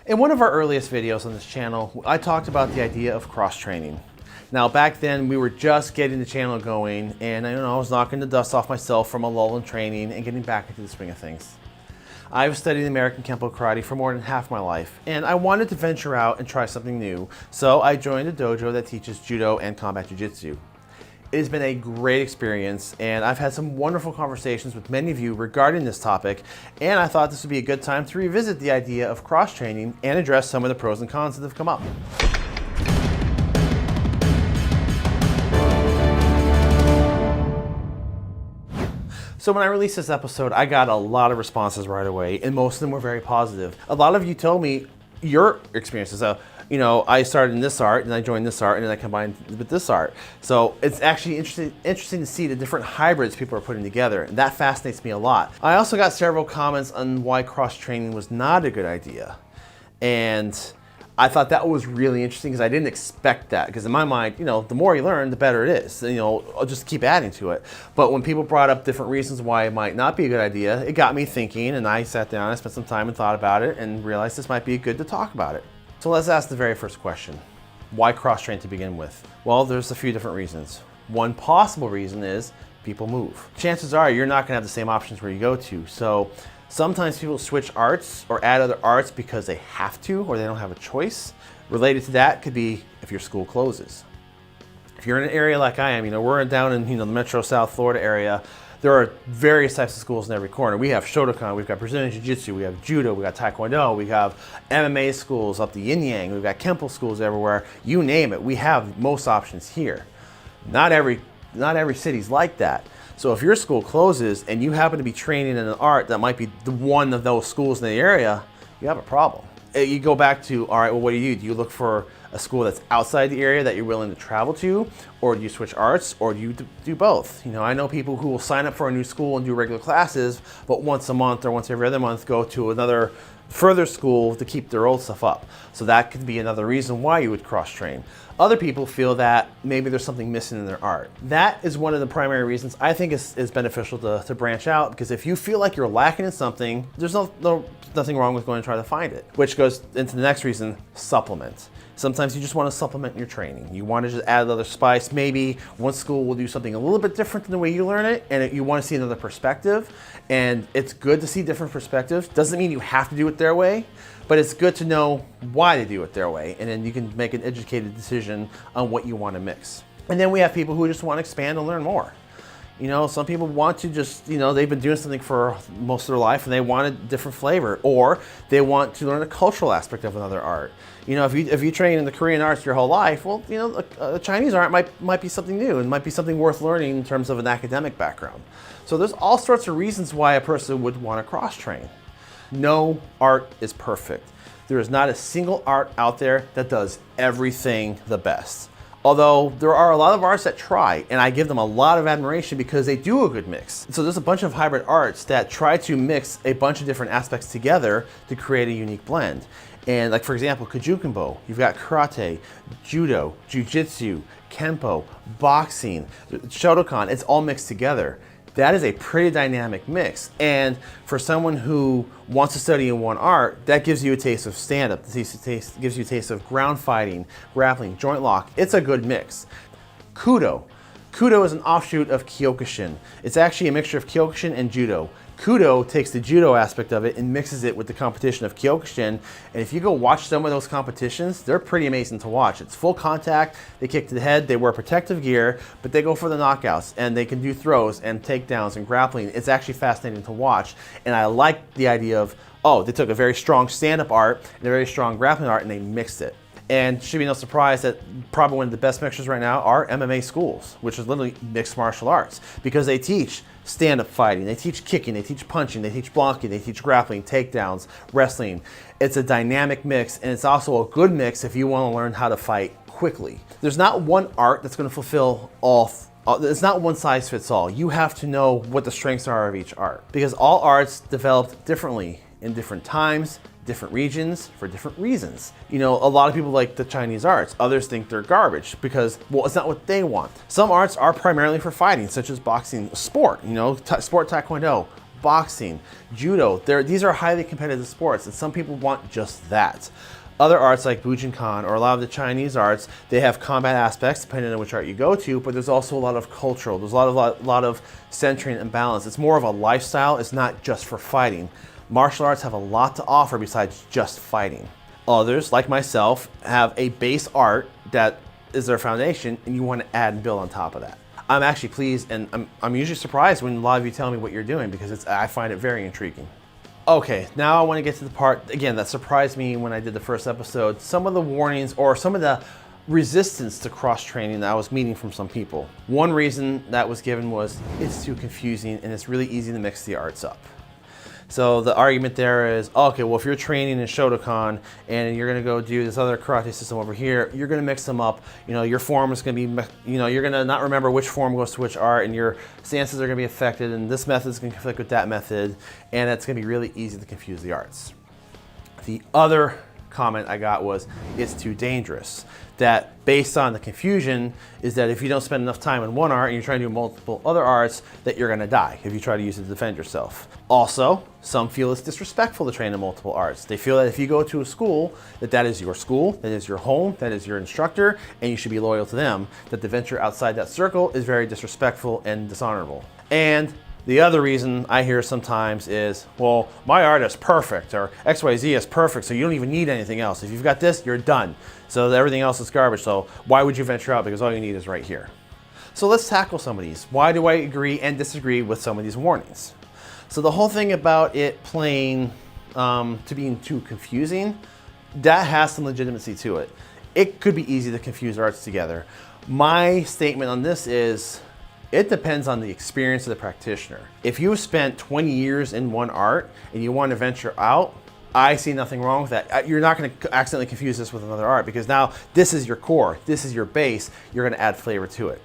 In one of our earliest videos on this channel, I talked about the idea of cross-training. Now back then we were just getting the channel going and I was knocking the dust off myself from a lull in training and getting back into the swing of things. I've studied American Kempo Karate for more than half my life and I wanted to venture out and try something new, so I joined a dojo that teaches Judo and Combat Jiu-Jitsu. It has been a great experience and I've had some wonderful conversations with many of you regarding this topic, and I thought this would be a good time to revisit the idea of cross-training and address some of the pros and cons that have come up. So when I released this episode, I got a lot of responses right away, and most of them were very positive. A lot of you told me your experiences. I started in this art, and I joined this art, and then I combined with this art. So it's actually interesting to see the different hybrids people are putting together, and that fascinates me a lot. I also got several comments on why cross-training was not a good idea. And I thought that was really interesting because I didn't expect that, because in my mind, the more you learn, the better it is. I'll just keep adding to it. But when people brought up different reasons why it might not be a good idea, it got me thinking, and I sat down, I spent some time and thought about it and realized this might be good to talk about it. So let's ask the very first question. Why cross-train to begin with? Well, there's a few different reasons. One possible reason is people move. Chances are you're not gonna have the same options where you go to. So sometimes people switch arts or add other arts because they have to or they don't have a choice. Related to that could be if your school closes. If you're in an area like I am, we're down in the Metro South Florida area, there are various types of schools in every corner. We have Shotokan, we've got Brazilian Jiu-Jitsu, we have Judo, we got Taekwondo, we have MMA schools up the Yin Yang, we've got Kempo schools everywhere. You name it, we have most options here. Not every city's like that. So if your school closes and you happen to be training in an art that might be the one of those schools in the area, you have a problem. You go back to, all right, well, what do? Do you look for a school that's outside the area that you're willing to travel to, or do you switch arts, or do you do both? I know people who will sign up for a new school and do regular classes, but once a month or once every other month go to another further school to keep their old stuff up. So that could be another reason why you would cross-train. Other people feel that maybe there's something missing in their art. That is one of the primary reasons I think is beneficial to branch out, because if you feel like you're lacking in something, there's nothing wrong with going to try to find it. Which goes into the next reason, supplement. Sometimes you just want to supplement your training. You want to just add another spice. Maybe one school will do something a little bit different than the way you learn it, and you want to see another perspective. And it's good to see different perspectives. Doesn't mean you have to do it their way, but it's good to know why they do it their way, and then you can make an educated decision on what you want to mix. And then we have people who just want to expand and learn more. Some people want to just, they've been doing something for most of their life and they want a different flavor, or they want to learn a cultural aspect of another art. If you train in the Korean arts your whole life, well, a Chinese art might be something new and might be something worth learning in terms of an academic background. So there's all sorts of reasons why a person would want to cross-train. No art is perfect. There is not a single art out there that does everything the best. Although there are a lot of arts that try, and I give them a lot of admiration because they do a good mix. So there's a bunch of hybrid arts that try to mix a bunch of different aspects together to create a unique blend. And like, for example, Kajukembo, you've got karate, judo, jiu-jitsu, kempo, boxing, Shotokan, it's all mixed together. That is a pretty dynamic mix. And for someone who wants to study in one art, that gives you a taste of stand-up, gives you a taste of ground fighting, grappling, joint lock. It's a good mix. Kudo. Kudo is an offshoot of Kyokushin. It's actually a mixture of Kyokushin and Judo. Kudo takes the Judo aspect of it and mixes it with the competition of Kyokushin. And if you go watch some of those competitions, they're pretty amazing to watch. It's full contact, they kick to the head, they wear protective gear, but they go for the knockouts and they can do throws and takedowns and grappling. It's actually fascinating to watch. And I like the idea of, they took a very strong stand-up art and a very strong grappling art and they mixed it. And it should be no surprise that probably one of the best mixers right now are MMA schools, which is literally mixed martial arts, because they teach stand-up fighting, they teach kicking, they teach punching, they teach blocking, they teach grappling, takedowns, wrestling. It's a dynamic mix, and it's also a good mix if you want to learn how to fight quickly. There's not one art that's going to fulfill all. It's not one size fits all. You have to know what the strengths are of each art, because all arts developed differently in different times, different regions, for different reasons. A lot of people like the Chinese arts. Others think they're garbage because, well, it's not what they want. Some arts are primarily for fighting, such as boxing, sport, sport taekwondo. boxing, judo. These are highly competitive sports, and some people want just that. Other arts like Bujinkan or a lot of the Chinese arts, they have combat aspects depending on which art you go to, but there's also a lot of cultural, there's a lot of centering and balance. It's more of a lifestyle, it's not just for fighting. Martial arts have a lot to offer besides just fighting. Others, like myself, have a base art that is their foundation, and you want to add and build on top of that. I'm actually pleased, and I'm usually surprised when a lot of you tell me what you're doing because I find it very intriguing. Okay, now I want to get to the part, again, that surprised me when I did the first episode. Some of the warnings or some of the resistance to cross-training that I was meeting from some people. One reason that was given was it's too confusing and it's really easy to mix the arts up. So the argument there is, okay, well, if you're training in Shotokan and you're gonna go do this other karate system over here, you're gonna mix them up. You know, your form is gonna be, you're gonna not remember which form goes to which art, and your stances are gonna be affected, and this method is gonna conflict with that method, and it's gonna be really easy to confuse the arts. The other comment I got was, it's too dangerous. That based on the confusion is that if you don't spend enough time in one art and you're trying to do multiple other arts, that you're gonna die if you try to use it to defend yourself. Also, some feel it's disrespectful to train in multiple arts. They feel that if you go to a school, that is your school, that is your home, that is your instructor, and you should be loyal to them, that the venture outside that circle is very disrespectful and dishonorable. And the other reason I hear sometimes is, well, my art is perfect, or XYZ is perfect, so you don't even need anything else. If you've got this, you're done. So everything else is garbage, so why would you venture out? Because all you need is right here. So let's tackle some of these. Why do I agree and disagree with some of these warnings? So the whole thing about it playing to being too confusing, that has some legitimacy to it. It could be easy to confuse arts together. My statement on this is, it depends on the experience of the practitioner. If you've spent 20 years in one art and you want to venture out, I see nothing wrong with that. You're not going to accidentally confuse this with another art because now this is your core, this is your base, you're going to add flavor to it.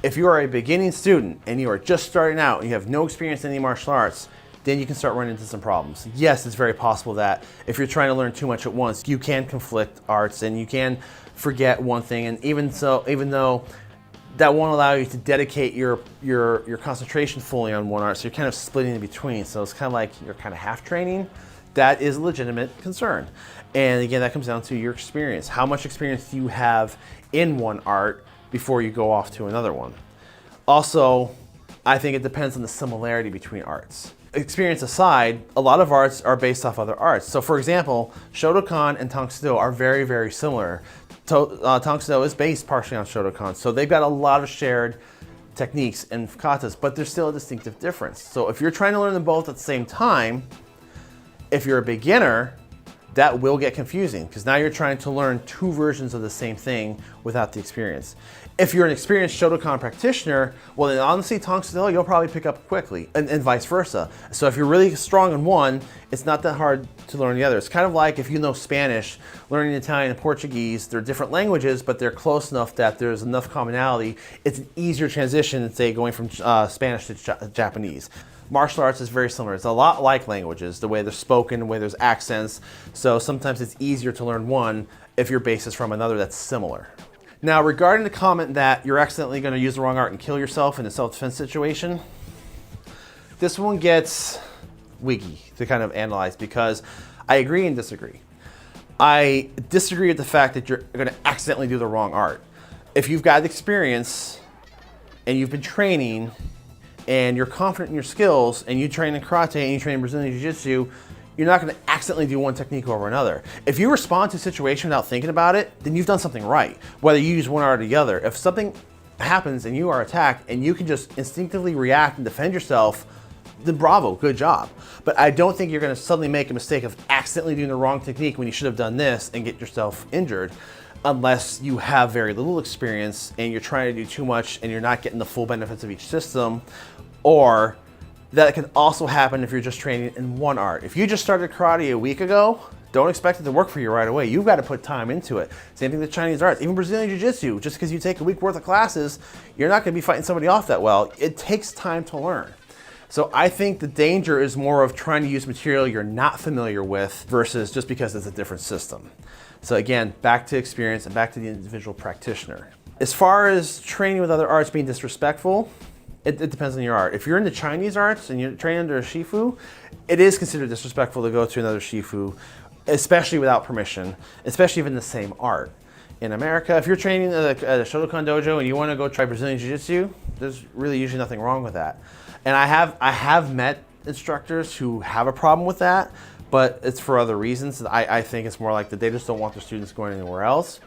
If you are a beginning student and you are just starting out and you have no experience in any martial arts, then you can start running into some problems. Yes, it's very possible that if you're trying to learn too much at once, you can conflict arts and you can forget one thing, and even though that won't allow you to dedicate your concentration fully on one art, so you're kind of splitting in between. So it's kind of like you're kind of half training. That is a legitimate concern. And again, that comes down to your experience. How much experience do you have in one art before you go off to another one? Also, I think it depends on the similarity between arts. Experience aside, a lot of arts are based off other arts. So for example, Shotokan and Tang Soo Do are very, very similar. Tang Soo Do is based partially on Shotokan, so they've got a lot of shared techniques and katas, but there's still a distinctive difference. So if you're trying to learn them both at the same time, if you're a beginner, that will get confusing because now you're trying to learn two versions of the same thing without the experience. If you're an experienced Shotokan practitioner, well then honestly, Tang Soo Do you'll probably pick up quickly, and vice versa. So if you're really strong in one, it's not that hard to learn the other. It's kind of like if you know Spanish, learning Italian and Portuguese, they're different languages, but they're close enough that there's enough commonality. It's an easier transition than say going from Spanish to Japanese. Martial arts is very similar. It's a lot like languages, the way they're spoken, the way there's accents. So sometimes it's easier to learn one if your base is from another that's similar. Now, regarding the comment that you're accidentally going to use the wrong art and kill yourself in a self-defense situation, this one gets wiggy to kind of analyze because I agree and disagree. I disagree with the fact that you're going to accidentally do the wrong art. If you've got experience and you've been training and you're confident in your skills and you train in karate and you train in Brazilian Jiu-Jitsu, you're not going to accidentally do one technique over another. If you respond to a situation without thinking about it, then you've done something right, whether you use one art or the other. If something happens and you are attacked and you can just instinctively react and defend yourself, then bravo, good job. But I don't think you're going to suddenly make a mistake of accidentally doing the wrong technique when you should have done this and get yourself injured, unless you have very little experience and you're trying to do too much and you're not getting the full benefits of each system. Or that can also happen if you're just training in one art. If you just started karate a week ago, don't expect it to work for you right away. You've got to put time into it. Same thing with Chinese arts, even Brazilian Jiu-Jitsu. Just because you take a week worth of classes, you're not going to be fighting somebody off that well. It takes time to learn. So I think the danger is more of trying to use material you're not familiar with versus just because it's a different system. So again, back to experience and back to the individual practitioner. As far as training with other arts being disrespectful, It depends on your art. If you're into Chinese arts and you're trained under a Shifu, it is considered disrespectful to go to another Shifu, especially without permission, especially even the same art. In America, if you're training at a Shotokan dojo and you want to go try Brazilian Jiu-Jitsu, there's really usually nothing wrong with that. And I have met instructors who have a problem with that, but it's for other reasons. I think it's more like that they just don't want their students going anywhere else.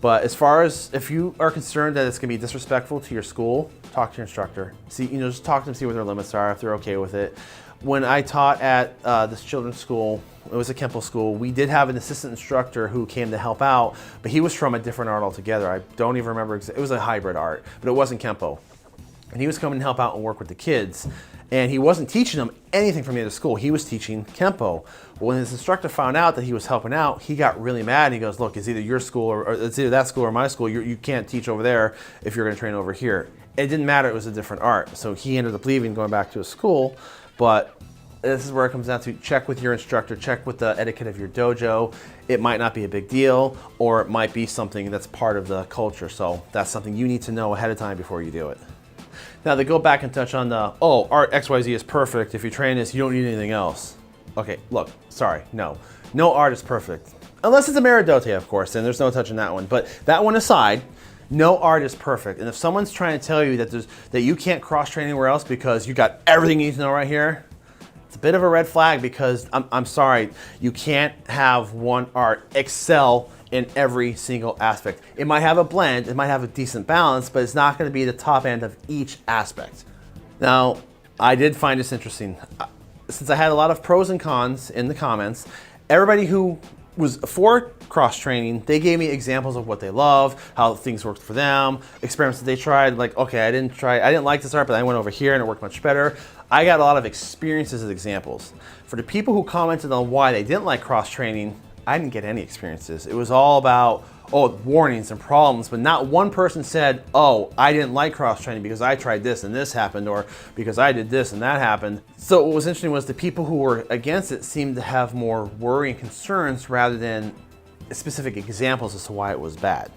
But as far as if you are concerned that it's going to be disrespectful to your school, talk to your instructor. See, just talk to them, see what their limits are, if they're okay with it. When I taught at this children's school, it was a Kempo school, we did have an assistant instructor who came to help out, but he was from a different art altogether. I don't even remember, it was a hybrid art, but it wasn't Kempo. And he was coming to help out and work with the kids. And he wasn't teaching them anything from the other school. He was teaching Kempo. When his instructor found out that he was helping out, he got really mad. He goes, look, it's either your school or it's either that school or my school. You can't teach over there if you're gonna train over here. It didn't matter, it was a different art. So he ended up leaving, going back to his school. But this is where it comes down to check with your instructor, check with the etiquette of your dojo. It might not be a big deal, or it might be something that's part of the culture. So that's something you need to know ahead of time before you do it. Now they go back and touch on the, oh, art XYZ is perfect. If you train this, you don't need anything else. Okay, look, sorry, no. No art is perfect. Unless it's a Meridote, of course, then there's no touching that one. But that one aside, no art is perfect. And if someone's trying to tell you that you can't cross-train anywhere else because you got everything you need to know right here, it's a bit of a red flag, because I'm sorry, you can't have one art excel in every single aspect. It might have a blend, it might have a decent balance, but it's not going to be the top end of each aspect. Now, I did find this interesting. Since I had a lot of pros and cons in the comments, everybody who was for cross-training, they gave me examples of what they love, how things worked for them, experiments that they tried, like, okay, I didn't like this art, but I went over here and it worked much better. I got a lot of experiences as examples. For the people who commented on why they didn't like cross-training, I didn't get any experiences. It was all about, oh, warnings and problems, but not one person said, oh, I didn't like cross-training because I tried this and this happened, or because I did this and that happened. So what was interesting was the people who were against it seemed to have more worry and concerns rather than specific examples as to why it was bad.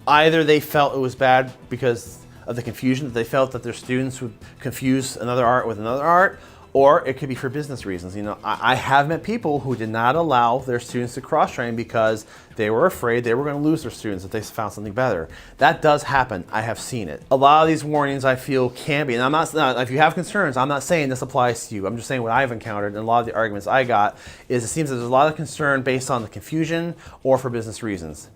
Either they felt it was bad because of the confusion, that they felt that their students would confuse another art with another art, or it could be for business reasons. You know, I have met people who did not allow their students to cross-train because they were afraid they were going to lose their students if they found something better. That does happen. I have seen it. A lot of these warnings I feel can be, and I'm not, if you have concerns, I'm not saying this applies to you. I'm just saying what I've encountered, and a lot of the arguments I got is it seems that there's a lot of concern based on the confusion or for business reasons.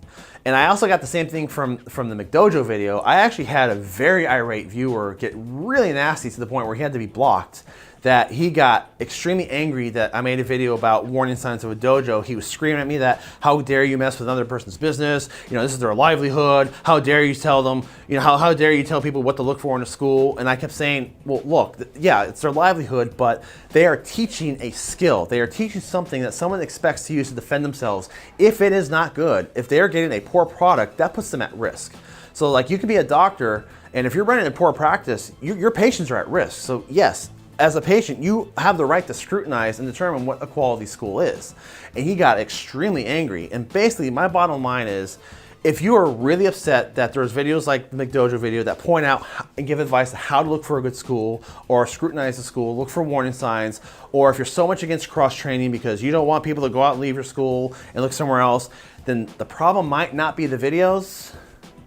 And I also got the same thing from the McDojo video. I actually had a very irate viewer get really nasty to the point where he had to be blocked, that he got extremely angry that I made a video about warning signs of a dojo. He was screaming at me that, how dare you mess with another person's business? You know, this is their livelihood. How dare you tell them, you know, how dare you tell people what to look for in a school? And I kept saying, well, look, yeah, it's their livelihood, but they are teaching a skill. They are teaching something that someone expects to use to defend themselves. If it is not good, if they are getting a poor product, that puts them at risk. So like, you could be a doctor, and if you're running a poor practice, your patients are at risk. So yes, as a patient, you have the right to scrutinize and determine what a quality school is. And he got extremely angry. And basically, my bottom line is, if you are really upset that there's videos like the McDojo video that point out and give advice on how to look for a good school, or scrutinize the school, look for warning signs, or if you're so much against cross-training because you don't want people to go out and leave your school and look somewhere else, then the problem might not be the videos.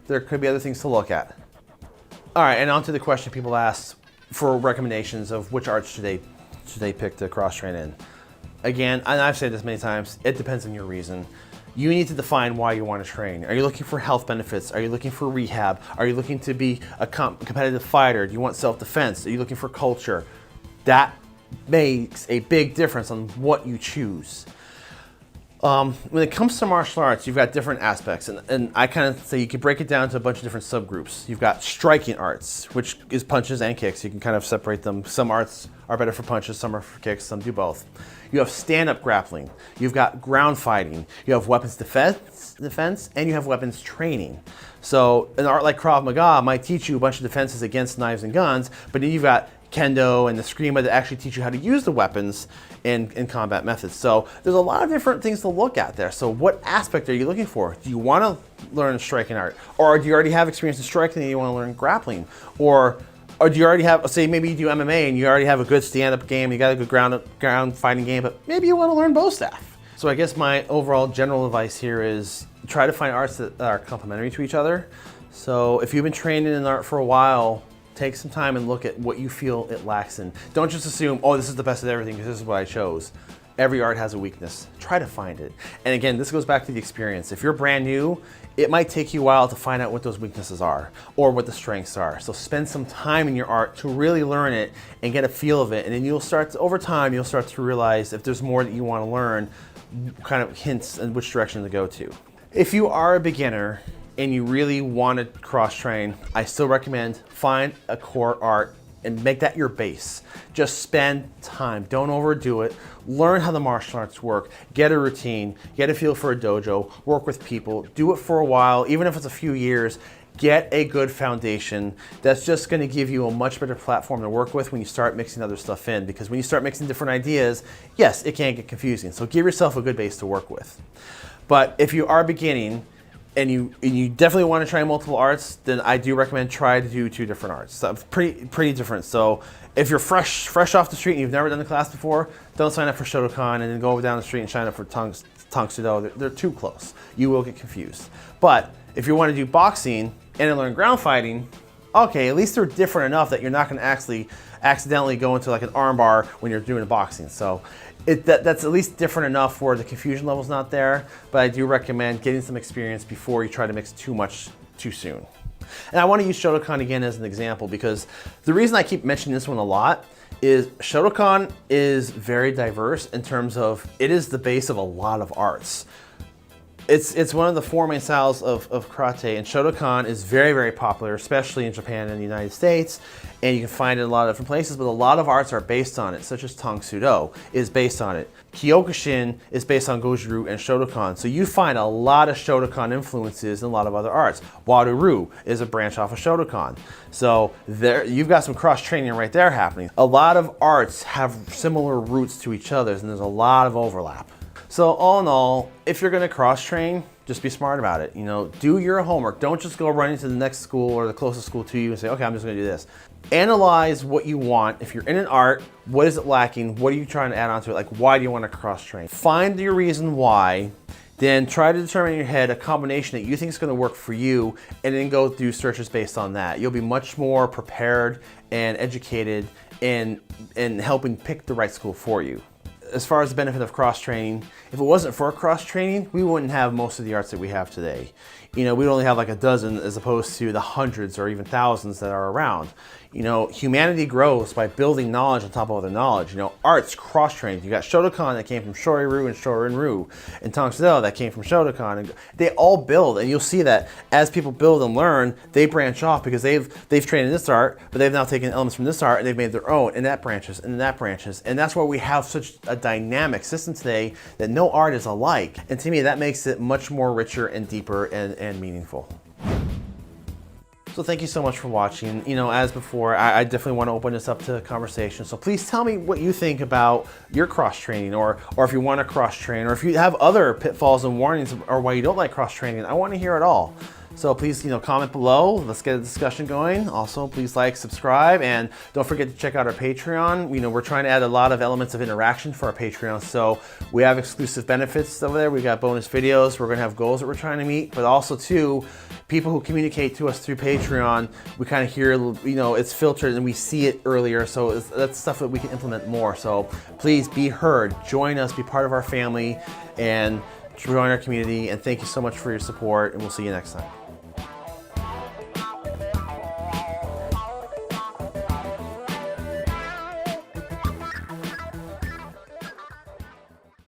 There could be other things to look at. All right, and on to the question people asked for recommendations of which arts should they pick to cross-train in. Again, and I've said this many times, it depends on your reason. You need to define why you want to train. Are you looking for health benefits? Are you looking for rehab? Are you looking to be a competitive fighter? Do you want self-defense? Are you looking for culture? That makes a big difference on what you choose. When it comes to martial arts, you've got different aspects, and I kind of say you can break it down to a bunch of different subgroups. You've got striking arts, which is punches and kicks. You can kind of separate them. Some arts are better for punches, some are for kicks, some do both. You have stand-up grappling. You've got ground fighting. You have weapons defense, and you have weapons training. So an art like Krav Maga might teach you a bunch of defenses against knives and guns, but then you've got Kendo and the Eskrima that actually teach you how to use the weapons in combat methods. So there's a lot of different things to look at there. So what aspect are you looking for? Do you want to learn striking art? Or do you already have experience in striking and you want to learn grappling? Or Or do you already have, say maybe you do MMA and you already have a good stand-up game, you got a good ground fighting game, but maybe you want to learn bow staff. So I guess my overall general advice here is try to find arts that are complementary to each other. So if you've been trained in an art for a while, take some time and look at what you feel it lacks in. Don't just assume, oh, this is the best of everything because this is what I chose. Every art has a weakness. Try to find it. And again, this goes back to the experience. If you're brand new, it might take you a while to find out what those weaknesses are or what the strengths are. So spend some time in your art to really learn it and get a feel of it. And then you'll start to, over time, you'll start to realize if there's more that you want to learn, kind of hints in which direction to go to. If you are a beginner and you really want to cross-train, I still recommend find a core art and make that your base. Just spend time, don't overdo it. Learn how the martial arts work, get a routine, get a feel for a dojo, work with people, do it for a while, even if it's a few years. Get a good foundation that's just going to give you a much better platform to work with when you start mixing other stuff in, because when you start mixing different ideas, yes, it can get confusing. So give yourself a good base to work with. But if you are beginning and you definitely want to try multiple arts, then I do recommend try to do 2 different arts. So pretty different. So if you're fresh off the street and you've never done the class before, don't sign up for Shotokan and then go over down the street and sign up for Tang Sudo. They're too close. You will get confused. But if you want to do boxing and learn ground fighting, okay, at least they're different enough that you're not going to actually accidentally go into like an armbar when you're doing boxing. So that's at least different enough where the confusion level's not there, but I do recommend getting some experience before you try to mix too much too soon. And I want to use Shotokan again as an example because the reason I keep mentioning this one a lot is Shotokan is very diverse in terms of it is the base of a lot of arts. It's one of the 4 main styles of karate, and Shotokan is very, very popular, especially in Japan and the United States, and you can find it in a lot of different places, but a lot of arts are based on it, such as Tang Sudo is based on it. Kyokushin is based on Goju-ryu and Shotokan, so you find a lot of Shotokan influences in a lot of other arts. Wado-ryu is a branch off of Shotokan. So there, you've got some cross-training right there happening. A lot of arts have similar roots to each other, and there's a lot of overlap. So all in all, if you're gonna cross-train, just be smart about it. You know, do your homework. Don't just go running to the next school or the closest school to you and say, okay, I'm just gonna do this. Analyze what you want. If you're in an art, what is it lacking? What are you trying to add on to it? Like, why do you wanna cross-train? Find your reason why, then try to determine in your head a combination that you think is gonna work for you, and then go do searches based on that. You'll be much more prepared and educated in helping pick the right school for you. As far as the benefit of cross-training, if it wasn't for cross-training, we wouldn't have most of the arts that we have today. You know, we'd only have like a dozen as opposed to the hundreds or even thousands that are around. You know, humanity grows by building knowledge on top of other knowledge. You know, arts cross-trained. You got Shotokan that came from Shorei-ryu and Shorin-ryu, and Tang Sudo that came from Shotokan. And they all build, and you'll see that as people build and learn, they branch off because they've trained in this art, but they've now taken elements from this art and they've made their own, and that branches, and that branches. And that's why we have such a dynamic system today that no art is alike. And to me, that makes it much more richer and deeper and meaningful. So thank you so much for watching. You know, as before, I definitely want to open this up to conversation. So please tell me what you think about your cross-training, or if you want to cross-train, or if you have other pitfalls and warnings or why you don't like cross-training. I want to hear it all. So please, comment below. Let's get a discussion going. Also, please like, subscribe, and don't forget to check out our Patreon. We're trying to add a lot of elements of interaction for our Patreon. So we have exclusive benefits over there. We got bonus videos. We're gonna have goals that we're trying to meet, but also too, people who communicate to us through Patreon, we kind of hear, it's filtered and we see it earlier. So that's stuff that we can implement more. So please be heard, join us, be part of our family, and join our community. And thank you so much for your support, and we'll see you next time.